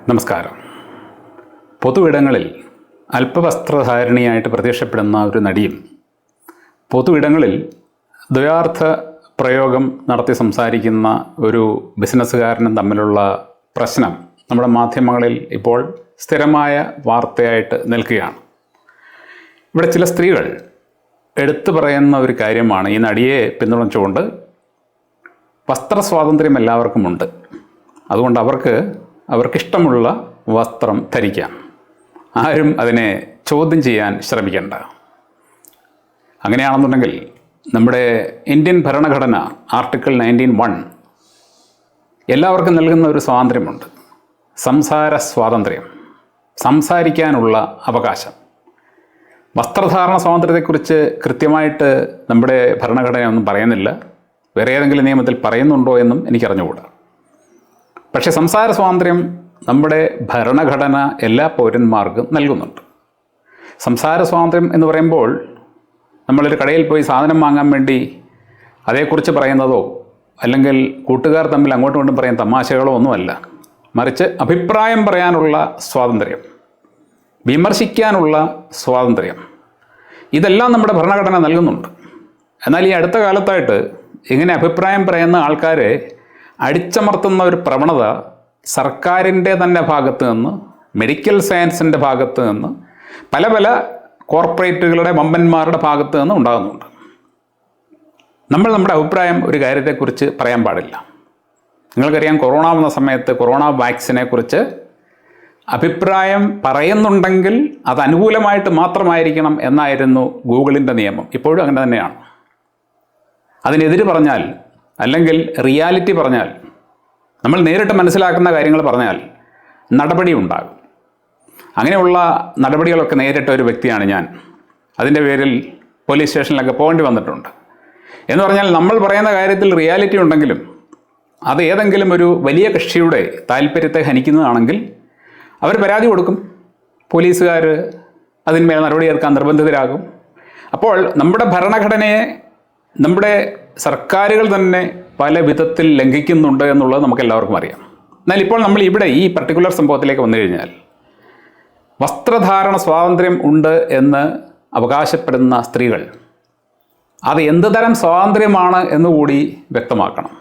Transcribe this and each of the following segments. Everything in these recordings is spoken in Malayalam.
നമസ്കാരം. പൊതുവിടങ്ങളിൽ അല്പവസ്ത്രധാരിണിയായിട്ട് പ്രത്യക്ഷപ്പെടുന്ന ഒരു നടിയും പൊതുവിടങ്ങളിൽ ദ്വയാർത്ഥ പ്രയോഗം നടത്തി സംസാരിക്കുന്ന ഒരു ബിസിനസ്സുകാരനും തമ്മിലുള്ള പ്രശ്നം നമ്മുടെ മാധ്യമങ്ങളിൽ ഇപ്പോൾ സ്ഥിരമായ വാർത്തയായിട്ട് നിൽക്കുകയാണ്. ഇവിടെ ചില സ്ത്രീകൾ എടുത്തു പറയുന്ന ഒരു കാര്യമാണ് ഈ നടിയെ പിന്തുണച്ചുകൊണ്ട് വസ്ത്രസ്വാതന്ത്ര്യം എല്ലാവർക്കുമുണ്ട്, അതുകൊണ്ട് അവർക്കിഷ്ടമുള്ള വസ്ത്രം ധരിക്കാം, ആരും അതിനെ ചോദ്യം ചെയ്യാൻ ശ്രമിക്കേണ്ട. അങ്ങനെയാണെന്നുണ്ടെങ്കിൽ നമ്മുടെ ഇന്ത്യൻ ഭരണഘടന ആർട്ടിക്കിൾ 19(1) എല്ലാവർക്കും നൽകുന്ന ഒരു സ്വാതന്ത്ര്യമുണ്ട്, സംസാര സ്വാതന്ത്ര്യം, സംസാരിക്കാനുള്ള അവകാശം. വസ്ത്രധാരണ സ്വാതന്ത്ര്യത്തെക്കുറിച്ച് കൃത്യമായിട്ട് നമ്മുടെ ഭരണഘടന ഒന്നും പറയുന്നില്ല. വേറെ ഏതെങ്കിലും നിയമത്തിൽ പറയുന്നുണ്ടോ എന്നും എനിക്കറിഞ്ഞുകൂടാ. പക്ഷേ സംസാര സ്വാതന്ത്ര്യം നമ്മുടെ ഭരണഘടന എല്ലാ പൗരന്മാർക്കും നൽകുന്നുണ്ട്. സംസാര സ്വാതന്ത്ര്യം എന്ന് പറയുമ്പോൾ നമ്മളൊരു കടയിൽ പോയി സാധനം വാങ്ങാൻ വേണ്ടി അതേക്കുറിച്ച് പറയുന്നതോ അല്ലെങ്കിൽ കൂട്ടുകാർ തമ്മിൽ അങ്ങോട്ടും ഇങ്ങോട്ടും പറയുന്ന തമാശകളോ ഒന്നുമല്ല. മറിച്ച് അഭിപ്രായം പറയാനുള്ള സ്വാതന്ത്ര്യം, വിമർശിക്കാനുള്ള സ്വാതന്ത്ര്യം, ഇതെല്ലാം നമ്മുടെ ഭരണഘടന നൽകുന്നുണ്ട്. എന്നാൽ ഈ അടുത്ത കാലത്തായിട്ട് ഇങ്ങനെ അഭിപ്രായം പറയുന്ന ആൾക്കാരെ അടിച്ചമർത്തുന്ന ഒരു പ്രവണത സർക്കാരിൻ്റെ തന്നെ ഭാഗത്ത് നിന്ന്, മെഡിക്കൽ സയൻസിൻ്റെ ഭാഗത്ത് നിന്ന്, പല കോർപ്പറേറ്റുകളുടെ വമ്പന്മാരുടെ ഭാഗത്ത് നിന്ന് ഉണ്ടാകുന്നുണ്ട്. നമ്മുടെ അഭിപ്രായം ഒരു കാര്യത്തെക്കുറിച്ച് പറയാൻ പാടില്ല. നിങ്ങൾക്കറിയാം, കൊറോണ വന്ന സമയത്ത് കൊറോണ വാക്സിനെക്കുറിച്ച് അഭിപ്രായം പറയുന്നുണ്ടെങ്കിൽ അത് അനുകൂലമായിട്ട് മാത്രമായിരിക്കണം എന്നായിരുന്നു ഗൂഗിളിൻ്റെ നിയമം. ഇപ്പോഴും അങ്ങനെ തന്നെയാണ്. അതിനെതിര് പറഞ്ഞാൽ അല്ലെങ്കിൽ റിയാലിറ്റി പറഞ്ഞാൽ, നമ്മൾ നേരിട്ട് മനസ്സിലാക്കുന്ന കാര്യങ്ങൾ പറഞ്ഞാൽ നടപടി ഉണ്ടാകും. അങ്ങനെയുള്ള നടപടികളൊക്കെ നേരിട്ട ഒരു വ്യക്തിയാണ് ഞാൻ. അതിൻ്റെ പേരിൽ പോലീസ് സ്റ്റേഷനിലൊക്കെ പോകേണ്ടി വന്നിട്ടുണ്ട്. എന്ന് പറഞ്ഞാൽ നമ്മൾ പറയുന്ന കാര്യത്തിൽ റിയാലിറ്റി ഉണ്ടെങ്കിലും അത് ഏതെങ്കിലും ഒരു വലിയ കക്ഷിയുടെ താല്പര്യത്തെ ഹനിക്കുന്നതാണെങ്കിൽ അവർ പരാതി കൊടുക്കും. പോലീസുകാർ അതിന്മേൽ നടപടിയെടുക്കാൻ നിർബന്ധിതരാകും. അപ്പോൾ നമ്മുടെ ഭരണഘടനയെ നമ്മുടെ സർക്കാരുകൾ തന്നെ പല വിധത്തിൽ ലംഘിക്കുന്നുണ്ട് എന്നുള്ളത് നമുക്കെല്ലാവർക്കും അറിയാം. എന്നാൽ ഇപ്പോൾ നമ്മൾ ഇവിടെ ഈ പർട്ടിക്കുലർ സംഭവത്തിലേക്ക് വന്നു കഴിഞ്ഞാൽ, വസ്ത്രധാരണ സ്വാതന്ത്ര്യം ഉണ്ട് എന്ന് അവകാശപ്പെടുന്ന സ്ത്രീകൾ അത് എന്ത് തരം സ്വാതന്ത്ര്യമാണ് എന്നുകൂടി വ്യക്തമാക്കണം.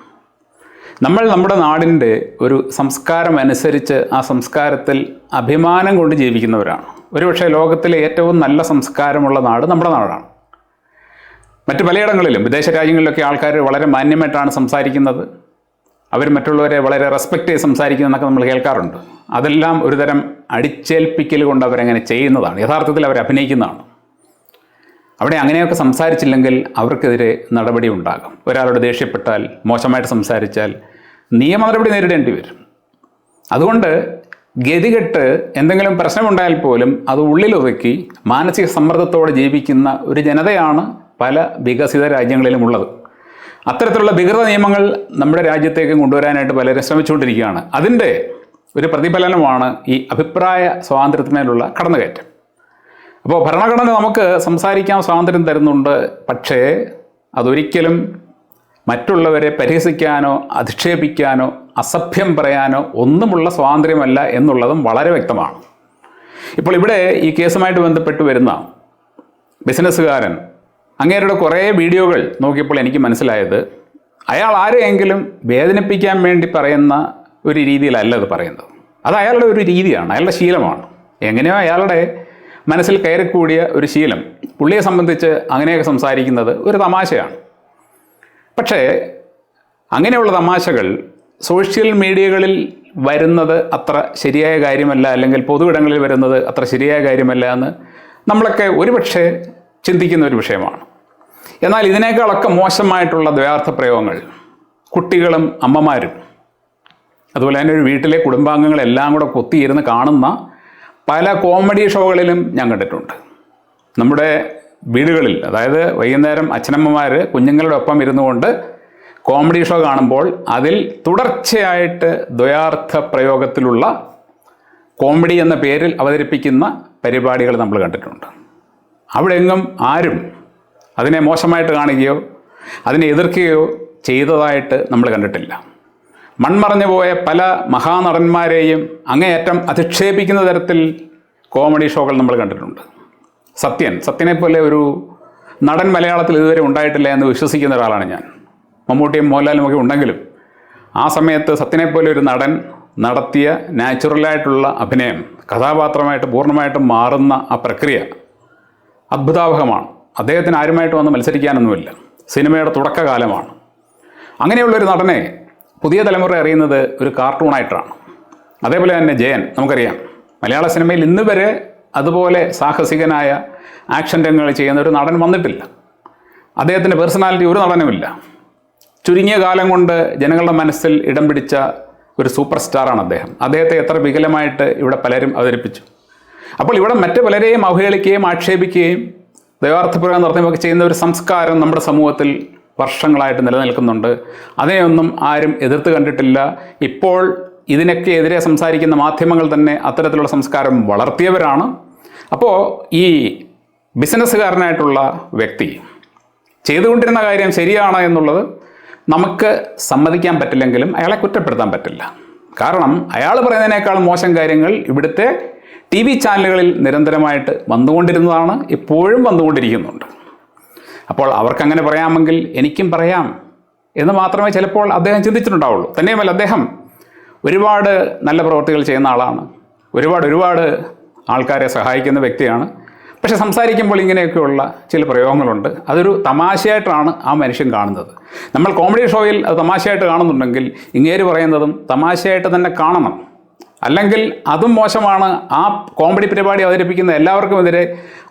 നമ്മുടെ നാടിൻ്റെ ഒരു സംസ്കാരം അനുസരിച്ച് ആ സംസ്കാരത്തിൽ അഭിമാനം കൊണ്ട് ജീവിക്കുന്നവരാണ്. ഒരുപക്ഷെ ലോകത്തിലെ ഏറ്റവും നല്ല സംസ്കാരമുള്ള നാട് നമ്മുടെ നാടാണ്. മറ്റ് പലയിടങ്ങളിലും വിദേശ രാജ്യങ്ങളിലൊക്കെ ആൾക്കാർ വളരെ മാന്യമായിട്ടാണ് സംസാരിക്കുന്നത്. അവർ മറ്റുള്ളവരെ വളരെ റെസ്പെക്റ്റ് ചെയ്ത് സംസാരിക്കുന്നതെന്നൊക്കെ നമ്മൾ കേൾക്കാറുണ്ട്. അതെല്ലാം ഒരുതരം അടിച്ചേൽപ്പിക്കൽ കൊണ്ട് അവരങ്ങനെ ചെയ്യുന്നതാണ്. യഥാർത്ഥത്തിൽ അവർ അഭിനയിക്കുന്നതാണ്. അവിടെ അങ്ങനെയൊക്കെ സംസാരിച്ചില്ലെങ്കിൽ അവർക്കെതിരെ നടപടി ഉണ്ടാകും. ഒരാളോട് ദേഷ്യപ്പെട്ടാൽ, മോശമായിട്ട് സംസാരിച്ചാൽ നിയമ നടപടി നേരിടേണ്ടി വരും. അതുകൊണ്ട് ഗതികെട്ട് എന്തെങ്കിലും പ്രശ്നമുണ്ടായാൽ പോലും അത് ഉള്ളിലൊതുക്കി മാനസിക സമ്മർദ്ദത്തോടെ ജീവിക്കുന്ന ഒരു ജനതയാണ് പല വികസിത രാജ്യങ്ങളിലും ഉള്ളത്. അത്തരത്തിലുള്ള വികൃത നിയമങ്ങൾ നമ്മുടെ രാജ്യത്തേക്ക് കൊണ്ടുവരാനായിട്ട് പലരും ശ്രമിച്ചുകൊണ്ടിരിക്കുകയാണ്. അതിൻ്റെ ഒരു പ്രതിഫലനമാണ് ഈ അഭിപ്രായ സ്വാതന്ത്ര്യത്തിന്മേലുള്ള കടന്നുകയറ്റം. അപ്പോൾ ഭരണഘടന നമുക്ക് സംസാരിക്കാൻ സ്വാതന്ത്ര്യം തരുന്നുണ്ട്. പക്ഷേ അതൊരിക്കലും മറ്റുള്ളവരെ പരിഹസിക്കാനോ അധിക്ഷേപിക്കാനോ അസഭ്യം പറയാനോ ഒന്നുമുള്ള സ്വാതന്ത്ര്യമല്ല എന്നുള്ളതും വളരെ വ്യക്തമാണ്. ഇപ്പോൾ ഇവിടെ ഈ കേസുമായിട്ട് ബന്ധപ്പെട്ട് വരുന്ന ബിസിനസ്സുകാരൻ, അങ്ങേരുടെ കുറേ വീഡിയോകൾ നോക്കിയപ്പോൾ എനിക്ക് മനസ്സിലായത്, അയാൾ ആരെയെങ്കിലും വേദനിപ്പിക്കാൻ വേണ്ടി പറയുന്ന ഒരു രീതിയിലല്ല അത് പറയുന്നത്. അത് അയാളുടെ ഒരു രീതിയാണ്, അയാളുടെ ശീലമാണ്. എങ്ങനെയോ അയാളുടെ മനസ്സിൽ കയറിക്കൂടിയ ഒരു ശീലം. പുള്ളിയെ സംബന്ധിച്ച് അങ്ങനെയൊക്കെ സംസാരിക്കുന്നത് ഒരു തമാശയാണ്. പക്ഷേ അങ്ങനെയുള്ള തമാശകൾ സോഷ്യൽ മീഡിയകളിൽ വരുന്നത് അത്ര ശരിയായ കാര്യമല്ല, അല്ലെങ്കിൽ പൊതുവിടങ്ങളിൽ വരുന്നത് അത്ര ശരിയായ കാര്യമല്ല എന്ന് നമ്മളൊക്കെ ഒരുപക്ഷെ ചിന്തിക്കുന്ന ഒരു വിഷയമാണ്. എന്നാൽ ഇതിനേക്കാളൊക്കെ മോശമായിട്ടുള്ള ദ്വയാർത്ഥ പ്രയോഗങ്ങൾ കുട്ടികളും അമ്മമാരും അതുപോലെ തന്നെ ഒരു വീട്ടിലെ കുടുംബാംഗങ്ങളെല്ലാം കൂടെ കൊത്തിയിരുന്ന് കാണുന്ന പല കോമഡി ഷോകളിലും ഞാൻ കണ്ടിട്ടുണ്ട്. നമ്മുടെ വീടുകളിൽ, അതായത് വൈകുന്നേരം അച്ഛനമ്മമാർ കുഞ്ഞുങ്ങളുടെ ഒപ്പം ഇരുന്നു കൊണ്ട് കോമഡി ഷോ കാണുമ്പോൾ അതിൽ തുടർച്ചയായിട്ട് ദ്വയാർത്ഥ പ്രയോഗത്തിലുള്ള കോമഡി എന്ന പേരിൽ അവതരിപ്പിക്കുന്ന പരിപാടികൾ നമ്മൾ കണ്ടിട്ടുണ്ട്. അവിടെ എങ്ങും ആരും അതിനെ മോശമായിട്ട് കാണുകയോ അതിനെ എതിർക്കുകയോ ചെയ്തതായിട്ട് നമ്മൾ കണ്ടിട്ടില്ല. മൺമറഞ്ഞു പോയ പല മഹാനടന്മാരെയും അങ്ങേയറ്റം അധിക്ഷേപിക്കുന്ന തരത്തിൽ കോമഡി ഷോകൾ നമ്മൾ കണ്ടിട്ടുണ്ട്. സത്യനെ പോലെ ഒരു നടൻ മലയാളത്തിൽ ഇതുവരെ ഉണ്ടായിട്ടില്ല എന്ന് വിശ്വസിക്കുന്ന ഒരാളാണ് ഞാൻ. മമ്മൂട്ടിയും മോഹൻലാലും ഒക്കെ ഉണ്ടെങ്കിലും ആ സമയത്ത് സത്യനെ പോലെ ഒരു നടൻ നടത്തിയ നാച്ചുറലായിട്ടുള്ള അഭിനയം കഥാപാത്രമായിട്ട് പൂർണ്ണമായിട്ടും മാറുന്ന ആ പ്രക്രിയ അത്ഭുതാവഹമാണ്. അദ്ദേഹത്തിന് ആരുമായിട്ട് വന്ന് മത്സരിക്കാനൊന്നുമില്ല. സിനിമയുടെ തുടക്കകാലമാണ്. അങ്ങനെയുള്ളൊരു നടനെ പുതിയ തലമുറ അറിയുന്നത് ഒരു കാർട്ടൂണായിട്ടാണ്. അതേപോലെ തന്നെ ജയൻ, നമുക്കറിയാം മലയാള സിനിമയിൽ ഇന്ന് വരെ അതുപോലെ സാഹസികനായ ആക്ഷൻ രംഗങ്ങൾ ചെയ്യുന്ന ഒരു നടൻ വന്നിട്ടില്ല. അദ്ദേഹത്തിൻ്റെ പേഴ്സണാലിറ്റി ഒരു നടനുമില്ല. ചുരുങ്ങിയ കാലം കൊണ്ട് ജനങ്ങളുടെ മനസ്സിൽ ഇടം പിടിച്ച ഒരു സൂപ്പർ സ്റ്റാറാണ് അദ്ദേഹം. അദ്ദേഹത്തെ എത്ര വികലമായിട്ട് ഇവിടെ പലരും അവതരിപ്പിച്ചു. അപ്പോൾ ഇവിടെ മറ്റ് പലരെയും അവഹേളിക്കുകയും ആക്ഷേപിക്കുകയും ദൈവാർത്ഥപൂർവ്വം നടത്തുകയൊക്കെ ചെയ്യുന്ന ഒരു സംസ്കാരം നമ്മുടെ സമൂഹത്തിൽ വർഷങ്ങളായിട്ട് നിലനിൽക്കുന്നുണ്ട്. അതിനെയൊന്നും ആരും എതിർത്ത് കണ്ടിട്ടില്ല. ഇപ്പോൾ ഇതിനൊക്കെ എതിരെ സംസാരിക്കുന്ന മാധ്യമങ്ങൾ തന്നെ അത്തരത്തിലുള്ള സംസ്കാരം വളർത്തിയവരാണ്. അപ്പോൾ ഈ ബിസിനസ്സുകാരനായിട്ടുള്ള വ്യക്തി ചെയ്തുകൊണ്ടിരുന്ന കാര്യം ശരിയാണ് എന്നുള്ളത് നമുക്ക് സമ്മതിക്കാൻ പറ്റില്ലെങ്കിലും അയാളെ കുറ്റപ്പെടുത്താൻ പറ്റില്ല. കാരണം അയാൾ പറയുന്നതിനേക്കാൾ മോശം കാര്യങ്ങൾ ഇവിടുത്തെ TV ചാനലുകളിൽ നിരന്തരമായിട്ട് വന്നുകൊണ്ടിരുന്നതാണ്, ഇപ്പോഴും വന്നുകൊണ്ടിരിക്കുന്നുണ്ട്. അപ്പോൾ അവർക്കങ്ങനെ പറയാമെങ്കിൽ എനിക്കും പറയാം എന്ന് മാത്രമേ ചിലപ്പോൾ അദ്ദേഹം ചിന്തിച്ചിട്ടുണ്ടാവുള്ളൂ. തന്നെയുമല്ല, അദ്ദേഹം ഒരുപാട് നല്ല പ്രവൃത്തികൾ ചെയ്യുന്ന ആളാണ്. ഒരുപാട് ആൾക്കാരെ സഹായിക്കുന്ന വ്യക്തിയാണ്. പക്ഷെ സംസാരിക്കുമ്പോൾ ഇങ്ങനെയൊക്കെയുള്ള ചില പ്രയോഗങ്ങളുണ്ട്. അതൊരു തമാശയായിട്ടാണ് ആ മനുഷ്യൻ കാണുന്നത്. നമ്മൾ കോമഡി ഷോയിൽ അത് തമാശയായിട്ട് കാണുന്നുണ്ടെങ്കിൽ ഇങ്ങേര് പറയുന്നതും തമാശയായിട്ട് തന്നെ കാണണം. അല്ലെങ്കിൽ അതും മോശമാണ്. ആ കോമഡി പരിപാടി അവതരിപ്പിക്കുന്ന എല്ലാവർക്കുമെതിരെ,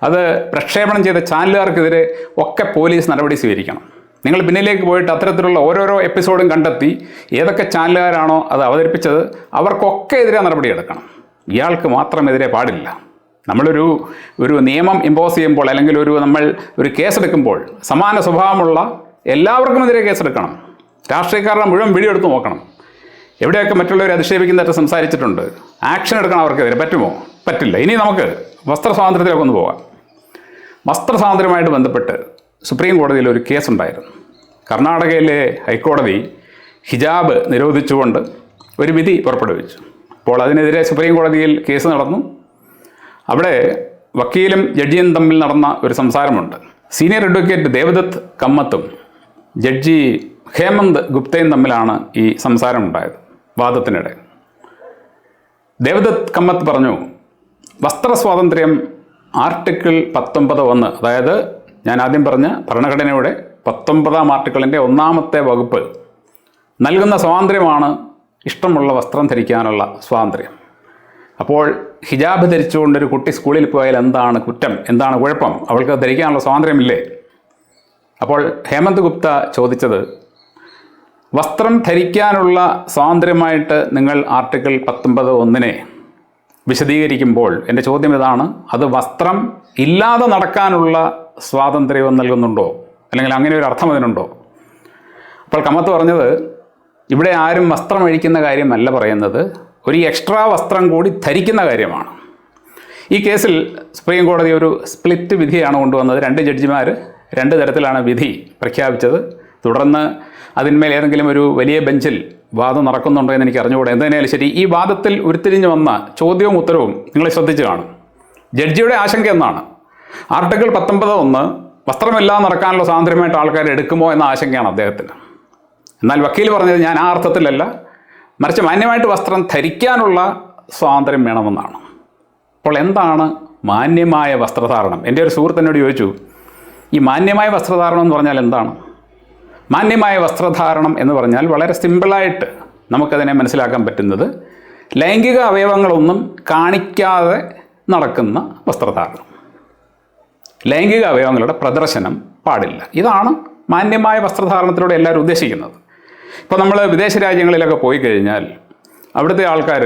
അത് പ്രക്ഷേപണം ചെയ്ത ചാനലുകാർക്കെതിരെ ഒക്കെ പോലീസ് നടപടി സ്വീകരിക്കണം. നിങ്ങൾ പിന്നിലേക്ക് പോയിട്ട് അത്തരത്തിലുള്ള ഓരോരോ എപ്പിസോഡും കണ്ടെത്തി ഏതൊക്കെ ചാനലുകാരാണോ അത് അവതരിപ്പിച്ചത് അവർക്കൊക്കെ എതിരെ നടപടിയെടുക്കണം. ഇയാൾക്ക് മാത്രം എതിരെ പാടില്ല. നമ്മളൊരു നിയമം ഇമ്പോസ് ചെയ്യുമ്പോൾ അല്ലെങ്കിൽ നമ്മൾ ഒരു കേസെടുക്കുമ്പോൾ സമാന സ്വഭാവമുള്ള എല്ലാവർക്കുമെതിരെ കേസെടുക്കണം. രാഷ്ട്രീയക്കാരുടെ മുഴുവൻ വീഡിയോ എടുത്ത് നോക്കണം. എവിടെയൊക്കെ മറ്റുള്ളവരെ അധിക്ഷേപിക്കുന്നതായിട്ട് സംസാരിച്ചിട്ടുണ്ട്, ആക്ഷൻ എടുക്കണം അവർക്കെതിരെ. പറ്റുമോ? പറ്റില്ല. ഇനി നമുക്ക് വസ്ത്ര സ്വാതന്ത്ര്യത്തിലൊക്കെ ഒന്ന് പോകാം. വസ്ത്ര സ്വാതന്ത്ര്യമായിട്ട് ബന്ധപ്പെട്ട് സുപ്രീം കോടതിയിൽ ഒരു കേസുണ്ടായിരുന്നു. കർണാടകയിലെ ഹൈക്കോടതി ഹിജാബ് നിരോധിച്ചുകൊണ്ട് ഒരു വിധി പുറപ്പെടുവിച്ചു. അപ്പോൾ അതിനെതിരെ സുപ്രീം കോടതിയിൽ കേസ് നടന്നു. അവിടെ വക്കീലും ജഡ്ജിയും തമ്മിൽ നടന്ന ഒരു സംസാരമുണ്ട്. സീനിയർ അഡ്വക്കേറ്റ് ദേവദത്ത് കമ്മത്തും ജഡ്ജി ഹേമന്ത് ഗുപ്തയും തമ്മിലാണ് ഈ സംസാരം ഉണ്ടായത്. വാദത്തിനിടെ ദേവദത്ത് കമ്മത്ത് പറഞ്ഞു, വസ്ത്ര സ്വാതന്ത്ര്യം ആർട്ടിക്കിൾ 19(1), അതായത് ഞാൻ ആദ്യം പറഞ്ഞ ഭരണഘടനയുടെ 19-ാം ആർട്ടിക്കിളിൻ്റെ 1-ാമത്തെ വകുപ്പ് നൽകുന്ന സ്വാതന്ത്ര്യമാണ് ഇഷ്ടമുള്ള വസ്ത്രം ധരിക്കാനുള്ള സ്വാതന്ത്ര്യം. അപ്പോൾ ഹിജാബ് ധരിച്ചുകൊണ്ടൊരു കുട്ടി സ്കൂളിൽ പോയാൽ എന്താണ് കുറ്റം, എന്താണ് കുഴപ്പം? അവൾക്ക് ധരിക്കാനുള്ള സ്വാതന്ത്ര്യമില്ലേ? അപ്പോൾ ഹേമന്ത് ഗുപ്ത ചോദിച്ചത്, വസ്ത്രം ധരിക്കാനുള്ള സ്വാതന്ത്ര്യമായിട്ട് നിങ്ങൾ ആർട്ടിക്കിൾ 19(1) വിശദീകരിക്കുമ്പോൾ എൻ്റെ ചോദ്യം ഇതാണ്, അത് വസ്ത്രം ഇല്ലാതെ നടക്കാനുള്ള സ്വാതന്ത്ര്യം നൽകുന്നുണ്ടോ? അല്ലെങ്കിൽ അങ്ങനെ ഒരു അർത്ഥം അതിനുണ്ടോ? അപ്പോൾ കമ്മത്ത് പറഞ്ഞത്, ഇവിടെ ആരും വസ്ത്രം അഴിക്കുന്ന കാര്യമല്ല പറയുന്നത്, ഒരു എക്സ്ട്രാ വസ്ത്രം കൂടി ധരിക്കുന്ന കാര്യമാണ്. ഈ കേസിൽ സുപ്രീം കോടതി ഒരു സ്പ്ലിറ്റ് വിധിയാണ് കൊണ്ടുവന്നത്. 2 ജഡ്ജിമാർ 2 തരത്തിലാണ് വിധി പ്രഖ്യാപിച്ചത്. തുടർന്ന് അതിന്മേൽ ഏതെങ്കിലും ഒരു വലിയ ബെഞ്ചിൽ വാദം നടക്കുന്നുണ്ടോ എന്ന് എനിക്ക് അറിഞ്ഞുകൂടാ. എന്തായാലും ശരി, ഈ വാദത്തിൽ ഉരുത്തിരിഞ്ഞു വന്ന ചോദ്യവും ഉത്തരവും നിങ്ങൾ ശ്രദ്ധിച്ച് കാണും. ജഡ്ജിയുടെ ആശങ്ക എന്നാണ്, ആർട്ടിക്കിൾ 19(1) വസ്ത്രമില്ലാതെ നടക്കാനുള്ള സ്വാതന്ത്ര്യമായിട്ട് ആൾക്കാർ എടുക്കുമോ എന്ന ആശങ്കയാണ് അദ്ദേഹത്തിന്. എന്നാൽ വക്കീൽ പറഞ്ഞത് ഞാൻ ആ അർത്ഥത്തിലല്ല, മറിച്ച് മാന്യമായിട്ട് വസ്ത്രം ധരിക്കാനുള്ള സ്വാതന്ത്ര്യം വേണമെന്നാണ്. അപ്പോൾ എന്താണ് മാന്യമായ വസ്ത്രധാരണം? എൻ്റെ ഒരു സുഹൃത്ത് എന്നോട് ചോദിച്ചു, ഈ മാന്യമായ വസ്ത്രധാരണം എന്ന് പറഞ്ഞാൽ എന്താണ്? മാന്യമായ വസ്ത്രധാരണം എന്ന് പറഞ്ഞാൽ വളരെ സിമ്പിളായിട്ട് നമുക്കതിനെ മനസ്സിലാക്കാൻ പറ്റുന്നത്, ലൈംഗിക അവയവങ്ങളൊന്നും കാണിക്കാതെ നടക്കുന്ന വസ്ത്രധാരണം. ലൈംഗിക അവയവങ്ങളുടെ പ്രദർശനം പാടില്ല. ഇതാണ് മാന്യമായ വസ്ത്രധാരണത്തിലൂടെ എല്ലാവരും ഉദ്ദേശിക്കുന്നത്. ഇപ്പോൾ നമ്മൾ വിദേശ രാജ്യങ്ങളിലൊക്കെ പോയി കഴിഞ്ഞാൽ അവിടുത്തെ ആൾക്കാർ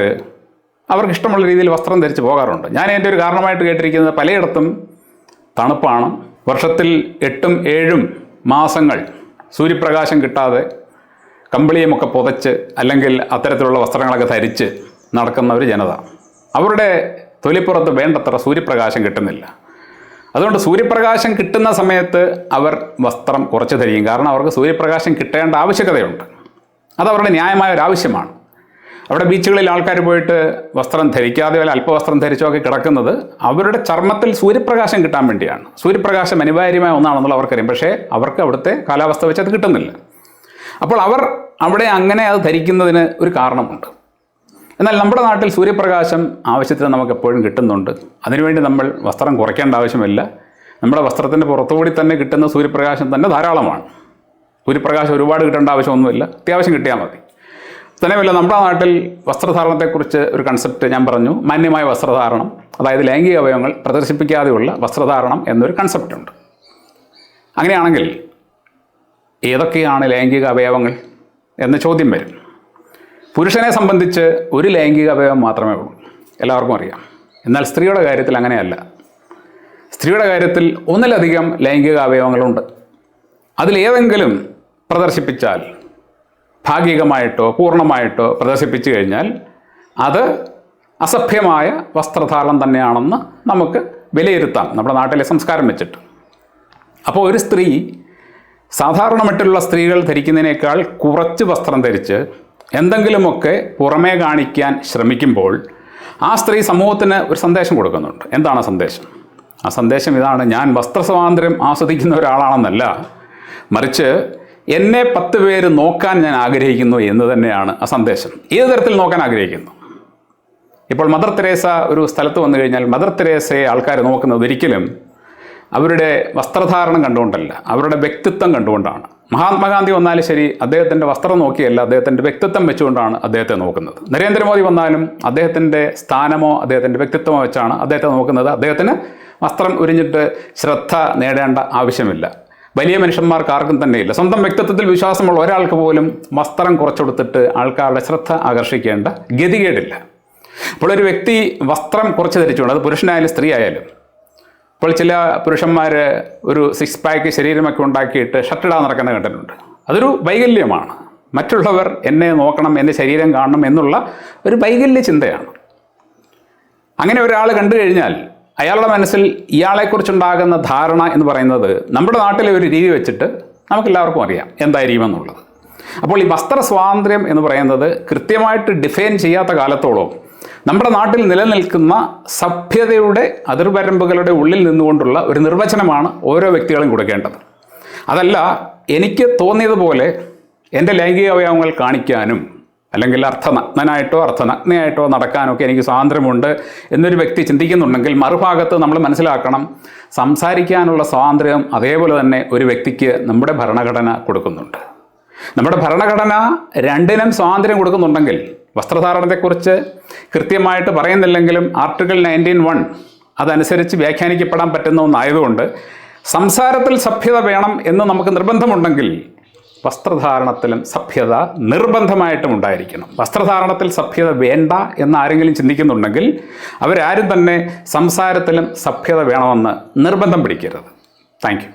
അവർക്ക് ഇഷ്ടമുള്ള രീതിയിൽ വസ്ത്രം ധരിച്ച് പോകാറുണ്ട്. ഞാൻ എൻ്റെ ഒരു കാരണമായിട്ട് കേട്ടിരിക്കുന്നത്, പലയിടത്തും തണുപ്പാണ്. വർഷത്തിൽ 8ഉം 7ഉം മാസങ്ങൾ സൂര്യപ്രകാശം കിട്ടാതെ കമ്പിളിയുമൊക്കെ പുതച്ച് അല്ലെങ്കിൽ അത്തരത്തിലുള്ള വസ്ത്രങ്ങളൊക്കെ ധരിച്ച് നടക്കുന്ന ഒരു ജനത. അവരുടെ തൊലിപ്പുറത്ത് വേണ്ടത്ര സൂര്യപ്രകാശം കിട്ടുന്നില്ല. അതുകൊണ്ട് സൂര്യപ്രകാശം കിട്ടുന്ന സമയത്ത് അവർ വസ്ത്രം കുറച്ച് ധരിക്കും. കാരണം അവർക്ക് സൂര്യപ്രകാശം കിട്ടേണ്ട ആവശ്യകതയുണ്ട്. അത് അവരുടെ ന്യായമായ ഒരു ആവശ്യമാണ്. അവിടെ ബീച്ചുകളിൽ ആൾക്കാർ പോയിട്ട് വസ്ത്രം ധരിക്കാതെ വല്ല അല്പവസ്ത്രം ധരിച്ചൊക്കെ കിടക്കുന്നത് അവരുടെ ചർമ്മത്തിൽ സൂര്യപ്രകാശം കിട്ടാൻ വേണ്ടിയാണ്. സൂര്യപ്രകാശം അനിവാര്യമായ ഒന്നാണെന്നുള്ള അവർക്കറിയാം. പക്ഷേ അവർക്ക് അവിടുത്തെ കാലാവസ്ഥ വെച്ച് അത് കിട്ടുന്നില്ല. അപ്പോൾ അവർ അവിടെ അങ്ങനെ അത് ധരിക്കുന്നതിന് ഒരു കാരണമുണ്ട്. എന്നാൽ നമ്മുടെ നാട്ടിൽ സൂര്യപ്രകാശം ആവശ്യത്തിന് നമുക്ക് എപ്പോഴും കിട്ടുന്നുണ്ട്. അതിനുവേണ്ടി നമ്മൾ വസ്ത്രം കുറയ്ക്കേണ്ട ആവശ്യമില്ല. നമ്മുടെ വസ്ത്രത്തിൻ്റെ പുറത്തുകൂടി തന്നെ കിട്ടുന്ന സൂര്യപ്രകാശം തന്നെ ധാരാളമാണ്. സൂര്യപ്രകാശം ഒരുപാട് കിട്ടേണ്ട ആവശ്യമൊന്നുമില്ല, അത്യാവശ്യം കിട്ടിയാൽ മതി. തന്നെയല്ല, നമ്മുടെ നാട്ടിൽ വസ്ത്രധാരണത്തെക്കുറിച്ച് ഒരു കൺസെപ്റ്റ് ഞാൻ പറഞ്ഞു. മാന്യമായ വസ്ത്രധാരണം, അതായത് ലൈംഗിക അവയവങ്ങൾ പ്രദർശിപ്പിക്കാതെയുള്ള വസ്ത്രധാരണം എന്നൊരു കൺസെപ്റ്റുണ്ട്. അങ്ങനെയാണെങ്കിൽ ഏതൊക്കെയാണ് ലൈംഗിക അവയവങ്ങൾ എന്ന ചോദ്യം വരും. പുരുഷനെ സംബന്ധിച്ച് ഒരു ലൈംഗിക അവയവം മാത്രമേ ഉള്ളൂ, എല്ലാവർക്കും അറിയാം. എന്നാൽ സ്ത്രീയുടെ കാര്യത്തിൽ അങ്ങനെയല്ല. സ്ത്രീയുടെ കാര്യത്തിൽ ഒന്നിലധികം ലൈംഗിക അവയവങ്ങളുണ്ട്. അതിലേതെങ്കിലും പ്രദർശിപ്പിച്ചാൽ, ഭാഗികമായിട്ടോ പൂർണ്ണമായിട്ടോ പ്രദർശിപ്പിച്ചു കഴിഞ്ഞാൽ അത് അസഭ്യമായ വസ്ത്രധാരണം തന്നെയാണെന്ന് നമുക്ക് വിലയിരുത്താം, നമ്മുടെ നാട്ടിലെ സംസ്കാരം വെച്ചിട്ട്. അപ്പോൾ ഒരു സ്ത്രീ സാധാരണ മറ്റുള്ള സ്ത്രീകൾ ധരിക്കുന്നതിനേക്കാൾ കുറച്ച് വസ്ത്രം ധരിച്ച് എന്തെങ്കിലുമൊക്കെ പുറമേ കാണിക്കാൻ ശ്രമിക്കുമ്പോൾ ആ സ്ത്രീ സമൂഹത്തിന് ഒരു സന്ദേശം കൊടുക്കുന്നുണ്ട്. എന്താണ് സന്ദേശം? ആ സന്ദേശം ഇതാണ്: ഞാൻ വസ്ത്രസ്വാതന്ത്ര്യം ആസ്വദിക്കുന്ന ഒരാളാണെന്നല്ല, മറിച്ച് എന്നെ 10 പേര് നോക്കാൻ ഞാൻ ആഗ്രഹിക്കുന്നു എന്ന് തന്നെയാണ് ആ സന്ദേശം. ഏത് തരത്തിൽ നോക്കാൻ ആഗ്രഹിക്കുന്നു? ഇപ്പോൾ മദർ തെരേസ ഒരു സ്ഥലത്ത് വന്നു കഴിഞ്ഞാൽ മദർ തെരേസയെ ആൾക്കാർ നോക്കുന്നത് ഒരിക്കലും അവരുടെ വസ്ത്രധാരണം കണ്ടുകൊണ്ടല്ല, അവരുടെ വ്യക്തിത്വം കണ്ടുകൊണ്ടാണ്. മഹാത്മാഗാന്ധി വന്നാലും ശരി, അദ്ദേഹത്തിൻ്റെ വസ്ത്രം നോക്കിയല്ല, അദ്ദേഹത്തിൻ്റെ വ്യക്തിത്വം വെച്ചുകൊണ്ടാണ് അദ്ദേഹത്തെ നോക്കുന്നത്. നരേന്ദ്രമോദി വന്നാലും അദ്ദേഹത്തിൻ്റെ സ്ഥാനമോ അദ്ദേഹത്തിൻ്റെ വ്യക്തിത്വമോ വെച്ചാണ് അദ്ദേഹത്തെ നോക്കുന്നത്. അദ്ദേഹത്തിന് വസ്ത്രം ഉരിഞ്ഞിട്ട് ശ്രദ്ധ നേടേണ്ട ആവശ്യമില്ല. വലിയ മനുഷ്യന്മാർക്ക് ആർക്കും തന്നെയില്ല. സ്വന്തം വ്യക്തിത്വത്തിൽ വിശ്വാസമുള്ള ഒരാൾക്ക് പോലും വസ്ത്രം കുറച്ചെടുത്തിട്ട് ആൾക്കാരുടെ ശ്രദ്ധ ആകർഷിക്കേണ്ട ഗതികേടില്ല. അപ്പോൾ ഒരു വ്യക്തി വസ്ത്രം കുറച്ച് ധരിച്ചുകൊണ്ട്, അത് പുരുഷനായാലും സ്ത്രീ ആയാലും, ഇപ്പോൾ ചില പുരുഷന്മാർ ഒരു 6 പാക്ക് ശരീരമൊക്കെ ഉണ്ടാക്കിയിട്ട് ഷർട്ടിടാൻ നടക്കുന്ന കണ്ടിട്ടുണ്ട്. അതൊരു വൈകല്യമാണ്. മറ്റുള്ളവർ എന്നെ നോക്കണം, എൻ്റെ ശരീരം കാണണം എന്നുള്ള ഒരു വൈകല്യ ചിന്തയാണ്. അങ്ങനെ ഒരാൾ കണ്ടു കഴിഞ്ഞാൽ അയാളുടെ മനസ്സിൽ ഇയാളെക്കുറിച്ചുണ്ടാകുന്ന ധാരണ എന്ന് പറയുന്നത് നമ്മുടെ നാട്ടിലെ ഒരു രീതി വെച്ചിട്ട് നമുക്കെല്ലാവർക്കും അറിയാം എന്തായിരിക്കുമെന്നുള്ളത്. അപ്പോൾ ഈ വസ്ത്ര സ്വാതന്ത്ര്യം എന്ന് പറയുന്നത് കൃത്യമായിട്ട് ഡിഫൈൻ ചെയ്യാത്ത കാലത്തോളം നമ്മുടെ നാട്ടിൽ നിലനിൽക്കുന്ന സഭ്യതയുടെ അതിർവരമ്പുകളുടെ ഉള്ളിൽ നിന്നുകൊണ്ടുള്ള ഒരു നിർവചനമാണ് ഓരോ വ്യക്തികളും കൊടുക്കേണ്ടത്. അതല്ല, എനിക്ക് തോന്നിയതുപോലെ എൻ്റെ ലൈംഗിക അവയവങ്ങൾ കാണിക്കാനും അല്ലെങ്കിൽ അർത്ഥനഗ്നനായിട്ടോ അർത്ഥനഗ്നയായിട്ടോ നടക്കാനൊക്കെ എനിക്ക് സ്വാതന്ത്ര്യമുണ്ട് എന്നൊരു വ്യക്തി ചിന്തിക്കുന്നുണ്ടെങ്കിൽ, മറുഭാഗത്ത് നമ്മൾ മനസ്സിലാക്കണം, സംസാരിക്കാനുള്ള സ്വാതന്ത്ര്യം അതേപോലെ തന്നെ ഒരു വ്യക്തിക്ക് നമ്മുടെ ഭരണഘടന കൊടുക്കുന്നുണ്ട്. നമ്മുടെ ഭരണഘടന രണ്ടിനും സ്വാതന്ത്ര്യം കൊടുക്കുന്നുണ്ടെങ്കിൽ, വസ്ത്രധാരണത്തെക്കുറിച്ച് കൃത്യമായിട്ട് പറയുന്നില്ലെങ്കിലും ആർട്ടിക്കിൾ 19(1) അതനുസരിച്ച് വ്യാഖ്യാനിക്കപ്പെടാൻ പറ്റുന്ന ഒന്നായതുകൊണ്ട് സംസാരത്തിൽ സഭ്യത വേണം എന്ന് നമുക്ക് നിർബന്ധമുണ്ടെങ്കിൽ വസ്ത്രധാരണത്തിലും സഭ്യത നിർബന്ധമായിട്ടും ഉണ്ടായിരിക്കണം. വസ്ത്രധാരണത്തിൽ സഭ്യത വേണ്ട എന്ന് ആരെങ്കിലും ചിന്തിക്കുന്നുണ്ടെങ്കിൽ അവരാരും തന്നെ സംസാരത്തിലും സഭ്യത വേണമെന്ന് നിർബന്ധം പിടിക്കരുത്. Thank you.